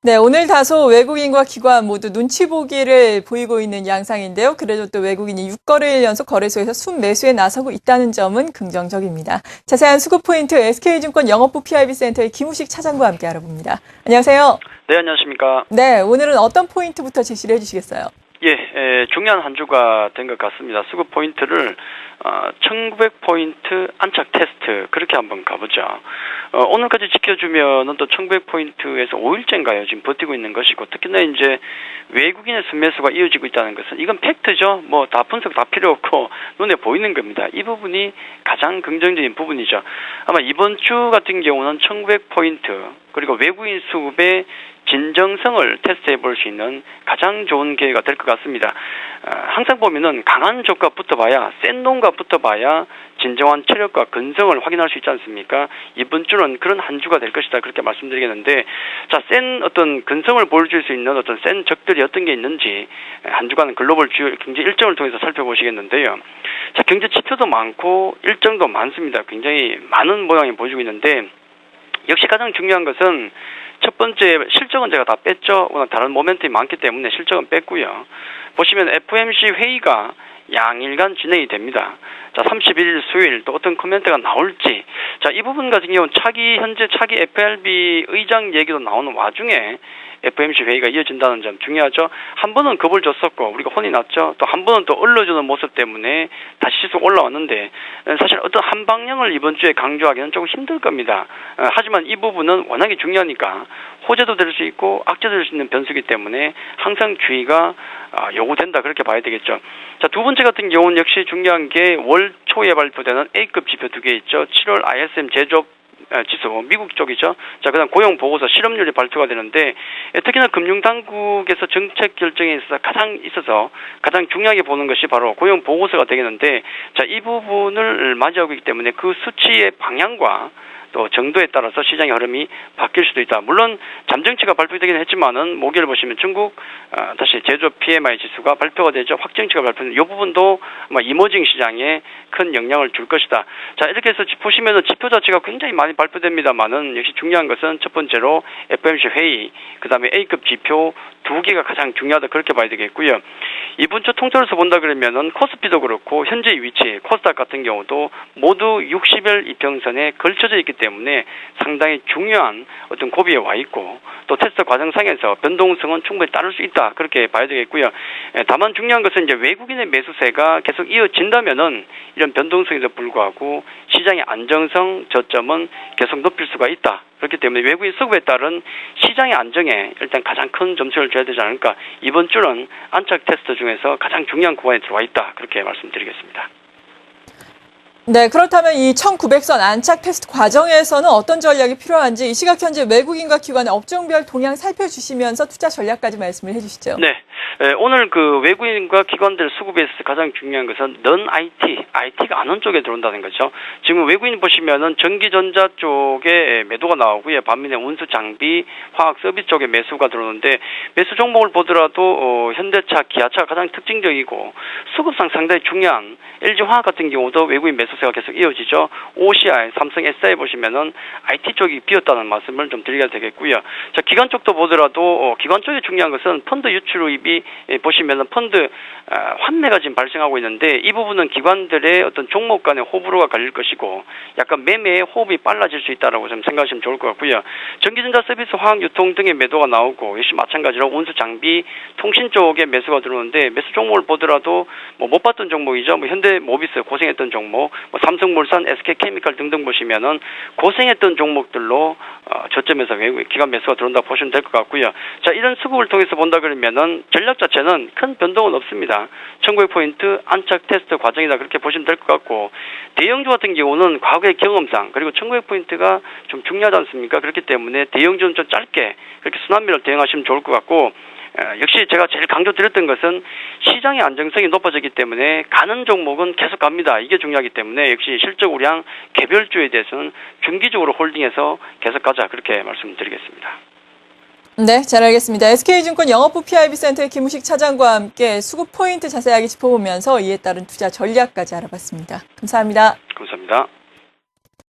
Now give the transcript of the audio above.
네, 오늘 다소 외국인과 기관 모두 눈치 보기를 보이고 있는 양상인데요. 그래도 또 외국인이 6거래일 연속 거래소에서 순매수에 나서고 있다는 점은 긍정적입니다. 자세한 수급 포인트 SK증권 영업부 PIB센터의 김우식 차장과 함께 알아봅니다. 안녕하세요. 네, 안녕하십니까. 네, 오늘은 어떤 포인트부터 제시를 해주시겠어요? 예, 중요한 한 주가 된 것 같습니다. 수급 포인트를 1900포인트 안착 테스트 그렇게 한번 가보죠. 오늘까지 지켜주면은 또 1900포인트에서 5일째인가요? 지금 버티고 있는 것이고, 특히나 이제 외국인의 순매수가 이어지고 있다는 것은 이건 팩트죠. 뭐 다 분석 다 필요 없고 눈에 보이는 겁니다. 이 부분이 가장 긍정적인 부분이죠. 아마 이번 주 같은 경우는 1900포인트 그리고 외국인 수급의 진정성을 테스트해 볼 수 있는 가장 좋은 기회가 될 것 같습니다. 항상 보면은 강한 족과 붙어봐야, 센 놈과 붙어봐야 진정한 체력과 근성을 확인할 수 있지 않습니까? 이번 주는 그런 한 주가 될 것이다 그렇게 말씀드리겠는데, 자, 센 어떤 근성을 보여줄 수 있는 어떤 센 적들이 어떤 게 있는지 한 주간 글로벌 주요 경제 일정을 통해서 살펴보시겠는데요. 자, 경제 지표도 많고 일정도 많습니다. 굉장히 많은 모양이 보여주고 있는데, 역시 가장 중요한 것은 첫 번째 실적은 제가 다 뺐죠. 워낙 다른 모멘텀이 많기 때문에 실적은 뺐고요. 보시면 FOMC 회의가 양일간 진행이 됩니다. 자, 31일 수요일 또 어떤 코멘트가 나올지. 자, 이 부분 같은 경우는 현재 차기 FRB 의장 얘기도 나오는 와중에 FOMC 회의가 이어진다는 점 중요하죠. 한 번은 겁을 줬었고 우리가 혼이 났죠. 또 한 번은 또 얼려주는 모습 때문에 다시 시속 올라왔는데, 사실 어떤 한 방향을 이번 주에 강조하기는 조금 힘들 겁니다. 하지만 이 부분은 워낙에 중요하니까 호재도 될 수 있고 악재도 될 수 있는 변수이기 때문에 항상 주의가 요구된다 그렇게 봐야 되겠죠. 자, 두 번째 같은 경우는 역시 중요한 게 월 초에 발표되는 A급 지표 두 개 있죠. 7월 ISM 제조업 지수, 미국 쪽이죠. 자, 그다음 고용 보고서 실업률이 발표가 되는데, 특히나 금융당국에서 정책 결정에 있어서 가장 중요하게 보는 것이 바로 고용 보고서가 되겠는데, 자, 이 부분을 맞이하고 있기 때문에 그 수치의 방향과 또 정도에 따라서 시장의 흐름이 바뀔 수도 있다. 물론 잠정치가 발표되긴 했지만은 목요일 보시면 중국 다시 제조업 PMI 지수가 발표가 되죠. 확정치가 발표되는 이 부분도 아마 이머징 시장에 큰 영향을 줄 것이다. 자, 이렇게 해서 보시면은 지표 자체가 굉장히 많이 발표됩니다만은 역시 중요한 것은 첫 번째로 FOMC 회의, 그다음에 A급 지표 두 개가 가장 중요하다 그렇게 봐야 되겠고요. 이번 주 통틀어서 본다 그러면은 코스피도 그렇고 현재 위치 코스닥 같은 경우도 모두 60일 이평선에 걸쳐져 있기 때문에 상당히 중요한 어떤 고비에 와 있고, 또 테스트 과정상에서 변동성은 충분히 따를 수 있다 그렇게 봐야 되겠고요. 다만 중요한 것은 이제 외국인의 매수세가 계속 이어진다면은 이런 변동성에도 불구하고 시장의 안정성 저점은 계속 높일 수가 있다. 그렇기 때문에 외국인 수급에 따른 시장의 안정에 일단 가장 큰 점수를 줘야 되지 않을까. 이번 주는 안착 테스트 중에서 가장 중요한 구간에 들어와 있다 그렇게 말씀드리겠습니다. 네, 그렇다면 이 1900선 안착 테스트 과정에서는 어떤 전략이 필요한지 이 시각 현재 외국인과 기관의 업종별 동향 살펴주시면서 투자 전략까지 말씀을 해주시죠. 네, 오늘 그 외국인과 기관들 수급에서 가장 중요한 것은 IT가 안 온 쪽에 들어온다는 거죠. 지금 외국인 보시면은 전기전자 쪽에 매도가 나오고요. 반면에 운수 장비, 화학 서비스 쪽에 매수가 들어오는데, 매수 종목을 보더라도 현대차, 기아차가 가장 특징적이고 수급상 상당히 중요한 LG화학 같은 경우도 외국인 매수세가 계속 이어지죠. OCI, 삼성 SI 보시면은 IT 쪽이 비었다는 말씀을 좀 드려야 되겠고요. 자, 기관 쪽도 보더라도 기관 쪽에 중요한 것은 펀드 유출입이 보시면은 펀드 환매가 지금 발생하고 있는데, 이 부분은 기관들의 어떤 종목 간의 호불호가 갈릴 것이고 약간 매매의 호흡이 빨라질 수 있다라고 좀 생각하시면 좋을 것 같고요. 전기전자 서비스, 화학 유통 등의 매도가 나오고, 역시 마찬가지로 운수 장비, 통신 쪽에 매수가 들어오는데, 매수 종목을 보더라도 못 봤던 종목이죠. 현대 모비스 고생했던 종목, 삼성물산, SK케미칼 등등 보시면은 고생했던 종목들로 저점에서 외국 기관 매수가 들어온다 보시면 될 것 같고요. 자, 이런 수급을 통해서 본다 그러면은 전략 자체는 큰 변동은 없습니다. 1900포인트 안착 테스트 과정이다 그렇게 보시면 될 것 같고, 대형주 같은 경우는 과거의 경험상, 그리고 1900포인트가 좀 중요하지 않습니까? 그렇기 때문에 대형주는 좀 짧게 그렇게 순환매로 대응하시면 좋을 것 같고, 역시 제가 제일 강조드렸던 것은 시장의 안정성이 높아졌기 때문에 가는 종목은 계속 갑니다. 이게 중요하기 때문에 역시 실적 우량 개별주에 대해서는 중기적으로 홀딩해서 계속 가자 그렇게 말씀드리겠습니다. 네, 잘 알겠습니다. SK증권 영업부 PIB센터의 김우식 차장과 함께 수급 포인트 자세하게 짚어보면서 이에 따른 투자 전략까지 알아봤습니다. 감사합니다. 감사합니다.